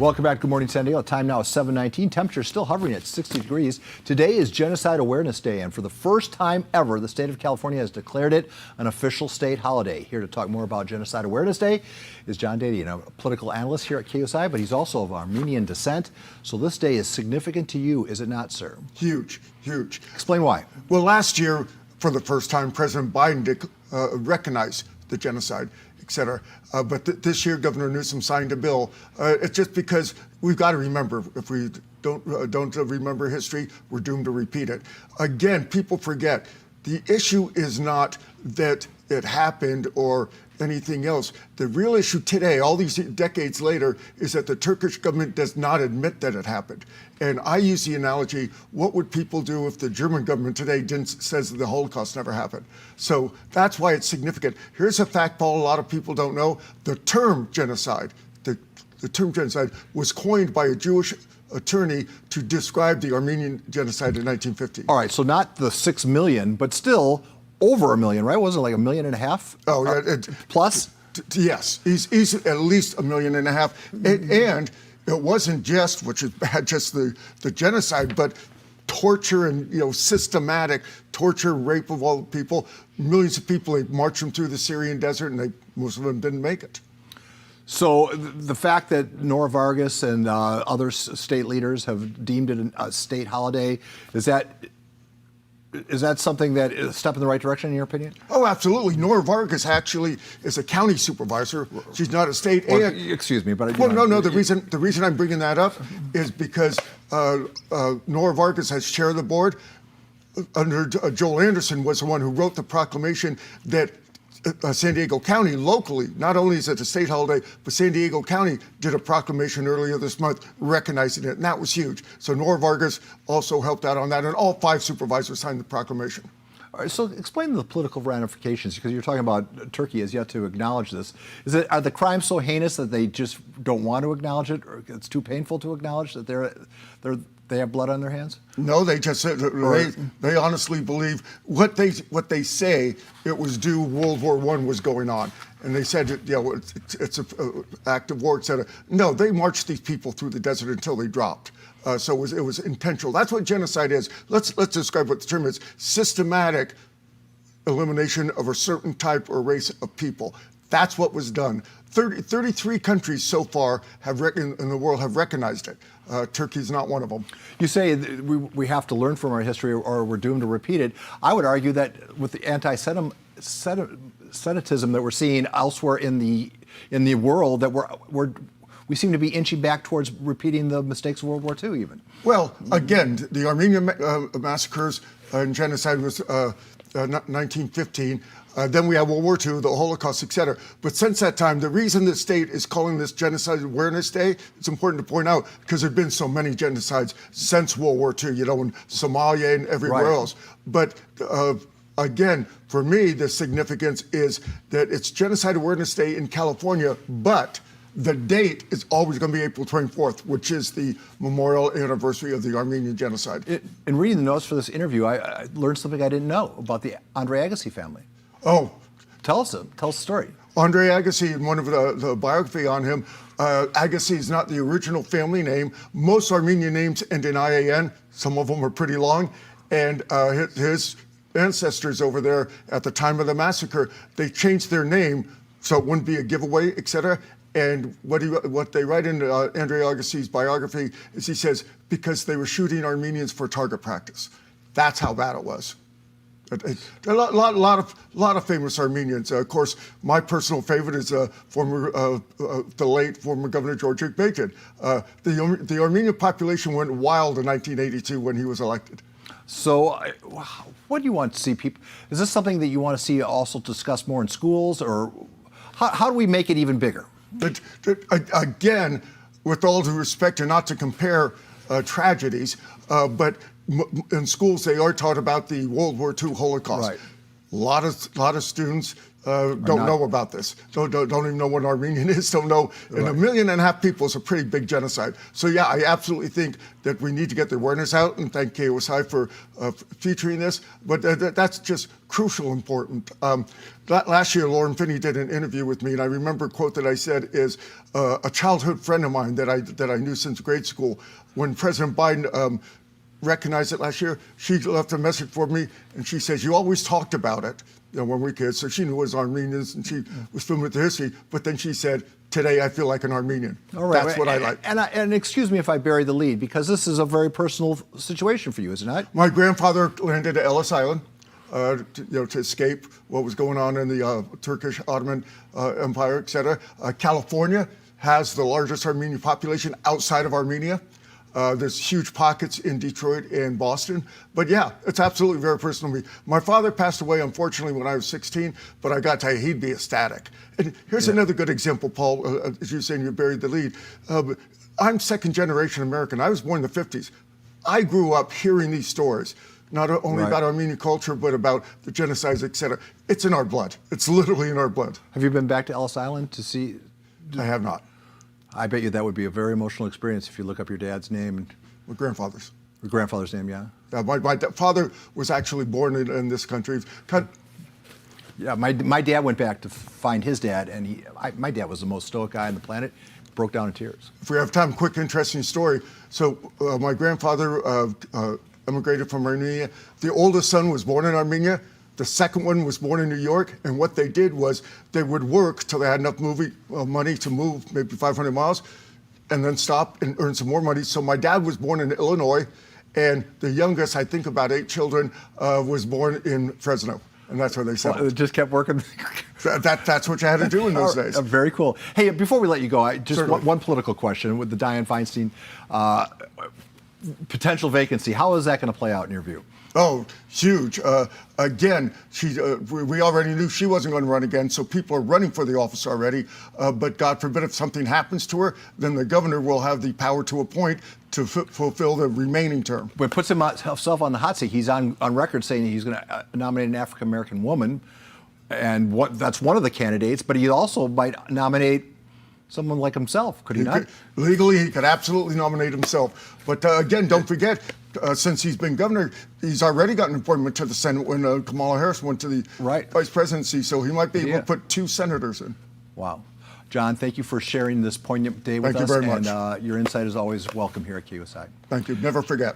Welcome back. Good morning, San Diego. Time now is 7:19. Temperature still hovering at 60 degrees. Today is Genocide Awareness Day, and for the first time ever, the state of California has declared it an official state holiday. Here to talk more about Genocide Awareness Day is John Dadian, a political analyst here at KUSI, but he's also of Armenian descent. So this day is significant to you, is it not, sir? Huge, huge. Explain why. Well, last year, for the first time, President Biden recognized the genocide, et cetera. But this year, Governor Newsom signed a bill. It's just because we've got to remember. If we don't remember history, we're doomed to repeat it. Again, people forget. The issue is not that it happened or anything else. The real issue today, all these decades later, is that the Turkish government does not admit that it happened. And I use the analogy, what would people do if the German government today says that the Holocaust never happened? So that's why it's significant. Here's a fact, Paul, a lot of people don't know. The term genocide, the term genocide was coined by a Jewish attorney to describe the Armenian genocide in 1950. All right, so not the 6 million, but still over a million, right? Wasn't it like 1.5 million? Oh, yeah. Plus? Yes, he's at least 1.5 million. And it wasn't just, which is bad, just the genocide, but torture and systematic torture, rape of all the people. Millions of people, they marched them through the Syrian desert, and most of them didn't make it. So the fact that Nora Vargas and other state leaders have deemed it a state holiday, is that something that is a step in the right direction, in your opinion? Oh, absolutely. Nora Vargas actually is a county supervisor. She's not a state. Well, excuse me, but no. The reason I'm bringing that up is because Nora Vargas, as chair of the board, under Joel Anderson, was the one who wrote the proclamation that San Diego County locally, not only is it a state holiday, but San Diego County did a proclamation earlier this month recognizing it, and that was huge. So Nora Vargas also helped out on that, and all 5 supervisors signed the proclamation. All right, so explain the political ramifications, because you're talking about Turkey has yet to acknowledge this. Are the crimes so heinous that they just don't want to acknowledge it, or it's too painful to acknowledge that they have blood on their hands? No, they just said they honestly believe what they say. It was due World War I was going on, and they said it's an act of war, etc. No, they marched these people through the desert until they dropped. So it was intentional. That's what genocide is. Let's describe what the term is: systematic elimination of a certain type or race of people. That's what was done. 33 countries so far in the world have recognized it. Turkey is not one of them. You say we have to learn from our history or we're doomed to repeat it. I would argue that with the anti-Semitism that we're seeing elsewhere in the world, that we seem to be inching back towards repeating the mistakes of World War II even. Well, again, the Armenian massacres and genocide was 1915. Then we have World War II, the Holocaust, et cetera. But since that time, the reason the state is calling this Genocide Awareness Day, it's important to point out, because there have been so many genocides since World War II, in Somalia and everywhere else. But again, for me, the significance is that it's Genocide Awareness Day in California, but the date is always going to be April 24th, which is the memorial anniversary of the Armenian genocide. In reading the notes for this interview, I learned something I didn't know about the Andre Agassi family. Oh. Tell us the story. Andre Agassi, in one of the biography on him, Agassi is not the original family name. Most Armenian names end in IAN. Some of them are pretty long. And his ancestors over there at the time of the massacre, they changed their name so it wouldn't be a giveaway, et cetera. And what they write in Andre Agassi's biography is he says, because they were shooting Armenians for target practice. That's how bad it was. A lot of famous Armenians. Of course, my personal favorite is the late former Governor George Bacon. The Armenian population went wild in 1982 when he was elected. So what do you want to see people? Is this something that you want to see also discussed more in schools, or how do we make it even bigger? Again, with all due respect, and not to compare tragedies, but in schools they are taught about the World War II Holocaust. Right. A lot of students don't know about this. Don't even know what an Armenian is. Don't know. And 1.5 million people is a pretty big genocide. So yeah, I absolutely think that we need to get the awareness out, and thank KUSI for featuring this. But that's just crucial important. Last year, Lauren Finney did an interview with me, and I remember a quote that I said is a childhood friend of mine that I knew since grade school. When President Biden recognized it last year, she left a message for me, and she says, "You always talked about it, when we were kids." So she knew it was Armenians, and she was familiar with the history. But then she said, "Today I feel like an Armenian." All right, that's what I like. And excuse me if I bury the lead, because this is a very personal situation for you, is it not? My grandfather landed at Ellis Island to escape what was going on in the Turkish Ottoman Empire, et cetera. California has the largest Armenian population outside of Armenia. There's huge pockets in Detroit and Boston. But yeah, it's absolutely very personal to me. My father passed away, unfortunately, when I was 16, but I got to tell you, he'd be ecstatic. And here's another good example, Paul, as you were saying, you buried the lead. I'm second generation American. I was born in the 50s. I grew up hearing these stories, not only about Armenian culture, but about the genocides, et cetera. It's in our blood. It's literally in our blood. Have you been back to Ellis Island to see? I have not. I bet you that would be a very emotional experience if you look up your dad's name. And My grandfather's. your grandfather's name, yeah? My father was actually born in this country. Yeah, my dad went back to find his dad, and my dad was the most stoic guy on the planet. Broke down in tears. If we have time, quick, interesting story. So my grandfather immigrated from Armenia. The oldest son was born in Armenia. The second one was born in New York. And what they did was they would work till they had enough money to move maybe 500 miles and then stop and earn some more money. So my dad was born in Illinois, and the youngest, I think about 8 children, was born in Fresno. And that's where they settled. Well, it just kept working. That's what you had to do in those days. Very cool. Hey, before we let you go, just Certainly. one political question with the Dianne Feinstein potential vacancy. How is that going to play out in your view? Oh, huge. Again, we already knew she wasn't going to run again, so people are running for the office already. But God forbid if something happens to her, then the governor will have the power to appoint to fulfill the remaining term. But puts himself on the hot seat. He's on record saying he's going to nominate an African-American woman, and that's one of the candidates, but he also might nominate someone like himself, could he not? Legally, he could absolutely nominate himself. But again, don't forget, since he's been governor, he's already gotten an appointment to the Senate when Kamala Harris went to the vice presidency, so he might be able to put 2 senators in. Wow. John, thank you for sharing this poignant day with us. Thank you very much. And your insight is always welcome here at KUSI. Thank you. Never forget.